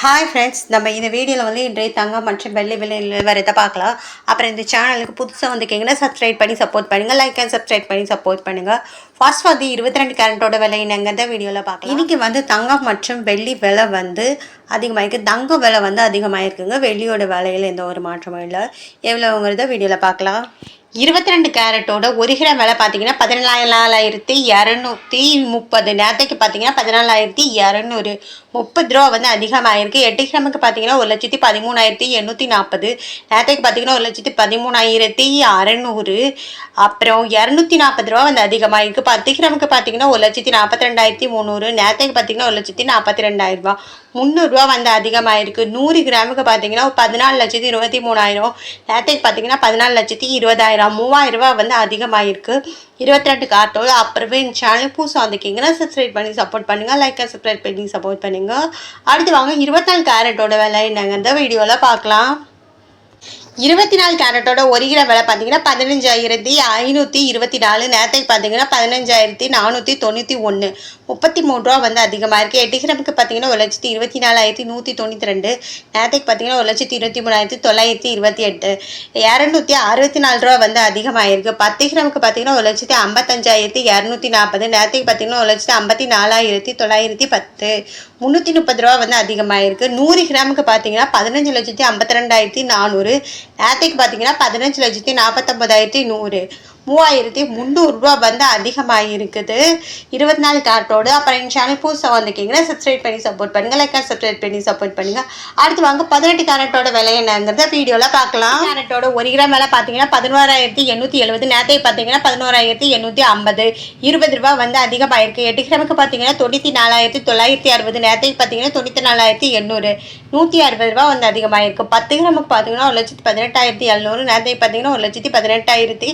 Hi friends, நம்ம இந்த வீடியோவில் வந்து இன்றைய தங்கம் மற்றும் வெள்ளி விலை நிலவரத்தை பார்க்கலாம். அப்புறம் இந்த சேனலுக்கு புதுசாக வந்துக்கிங்கன்னா சப்ஸ்கிரைப் பண்ணி சப்போர்ட் பண்ணுங்கள், லைக் அண்ட் சப்ஸ்கிரைப் பண்ணி சப்போர்ட் பண்ணுங்கள். ஃபர்ஸ்ட் வந்து 22 கேரட்டோட விலை என்னங்கிறத வீடியோவில் பார்க்கலாம். இன்றைக்கி வந்து தங்கம் மற்றும் வெள்ளி விலை வந்து அதிகமாகிருக்கு. தங்கம் விலை வந்து அதிகமாகிருக்குங்க. வெள்ளியோட விலையில் எந்த ஒரு மாற்றமும் இல்லை. எவ்வளோங்கிறத வீடியோவில் பார்க்கலாம். 22 கேரட்டோட 1 கிராம் விலை பார்த்தீங்கன்னா 14,230. நேரத்தைக்கு பார்த்தீங்கன்னா 14,230 ரூபா வந்து அதிகமாகிருக்கு. 8 கிராமுக்கு பார்த்தீங்கன்னா 1,13,840. நேரத்தைக்கு பார்த்தீங்கன்னா 1,13,600. அப்புறம் 240 ரூபா வந்து அதிகமாகிருக்கு. 10 கிராமுக்கு பார்த்தீங்கன்னா 1,42,300. நேரத்தைக்கு பார்த்தீங்கன்னா 1,42,000 ரூபா. 300 ரூபா வந்து அதிகமாகிருக்கு. 100 கிராமுக்கு பார்த்தீங்கன்னா 14,23,000. நேரத்தைக்கு பார்த்தீங்கன்னா 14,20,000. 3,000 ரூபா வந்து அதிகமாகிருக்கு. 22 கார்ட்டோட. அப்புறமே இந்த சேனல் புதுசாக வந்துக்கிங்கன்னா சப்ஸ்கிரைப் பண்ணி சப்போர்ட் பண்ணுங்கள், லைக் சப்ஸ்கிரைப் பண்ணி சப்போர்ட் பண்ணுங்கள். அடுத்து வாங்க 24 கேரட்டோட விலை என்னங்க வீடியோவில் பார்க்கலாம். 24 கேரட்டோட 1 கிராம் விலை பார்த்தீங்கன்னா 15,524. நேரத்துக்கு பார்த்தீங்கன்னா 15,491. 33 ரூபா வந்து அதிகமாக இருக்குது. 8 கிராமுக்கு பார்த்தீங்கன்னா 1,24,192. நேரத்துக்கு பார்த்தீங்கன்னா 1,23,928. 264 ரூபா வந்து அதிகமாகிருக்கு. 10 கிராமுக்கு பார்த்தீங்கன்னா 1,55,240. நேரத்துக்கு பார்த்தீங்கன்னா 1,54,910. 330 ரூபா வந்து அதிகமாகிருக்கு. 100 கிராமுக்கு பார்த்தீங்கன்னா 15,52,400. நேரத்துக்கு பார்த்தீங்கன்னா 15,49,100. 3,300 ரூபா வந்து அதிகமாக இருக்குது. 24 கார்ட்டோடு. அப்புறம் எங்கள் சேனல் புதுசாக வந்துக்கிங்கன்னா சப்ஸ்கிரைப் பண்ணி சப்போர்ட் பண்ணுங்கள், லைக் சப்ஸ்கிரைப் பண்ணி சப்போர்ட் பண்ணுங்கள். அடுத்து வாங்க 18 கேரட்டோட விலை என்னங்கிறத வீடியோவில் பார்க்கலாம். கேரட்டோட 1 கிராம் விலை பார்த்தீங்கன்னா 11,870. நேரத்துக்கு பார்த்தீங்கன்னா 11,850. 20 ரூபா வந்து அதிகமாக இருக்குது. 8 கிராமுக்கு பார்த்தீங்கன்னா 94,960. நேரத்துக்கு பார்த்தீங்கன்னா 94,800. 160 ரூபா வந்து அதிகமாக இருக்குது. 10 கிராமுக்கு பார்த்தீங்கன்னா 1,18,700. நேரத்துக்கு பார்த்தீங்கன்னா 1,18,500.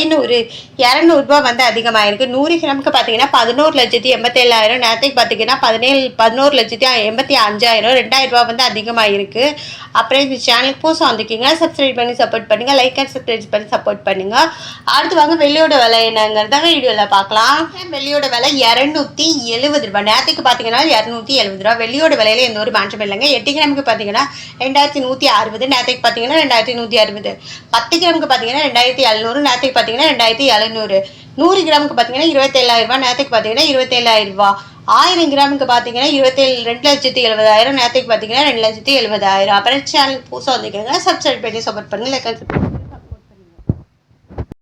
200 ரூபா வந்து அதிகமாக இருக்குது. 100 கிராமுக்கு பார்த்தீங்கன்னா 11,87,000. நேரத்துக்கு பார்த்தீங்கன்னா 11,85,000. 2,000 ரூபா வந்து அதிகமாக இருக்குது. அப்புறம் இந்த சேனலுக்கு புதுசாக வந்துக்கிங்க சப்ஸ்கிரைப் பண்ணி சப்போர்ட் பண்ணுங்கள், லைக் அண்ட் சப்ஸ்கிரைப் பண்ணி சப்போர்ட் பண்ணுங்கள். அடுத்து வாங்க வெள்ளியோட விலை என்னங்கிறத வீடியோவில் பார்க்கலாம். வெள்ளியோட விலை 270 ரூபா. நேரத்துக்கு பார்த்தீங்கன்னா 270 ரூபா. வெள்ளியோட விலையில எந்த ஒரு மாற்றம் இல்லைங்க. 8 கிராமுக்கு பார்த்தீங்கன்னா 2,160. நேரத்துக்கு பார்த்தீங்கன்னா 2,160. 10 கிராமுக்கு பார்த்தீங்கன்னா 2,700. நேரத்துக்கு பார்த்தீங்கன்னா 2,700. 100 கிராமுக்கு பார்த்தீங்கன்னா 27,000 ரூபா. நேரத்துக்கு பார்த்தீங்கன்னா 27,000 ரூபா. 1000 கிராமுக்கு பார்த்தீங்கன்னா 2,70,000. நேரத்துக்கு பார்த்தீங்கன்னா 2,70,000. அப்புறம் சேனல் புதுசாக வந்துக்கோங்க, சப்ஸ்கிரைப் பண்ணி சப்போர்ட் பண்ணுங்கள், லைக்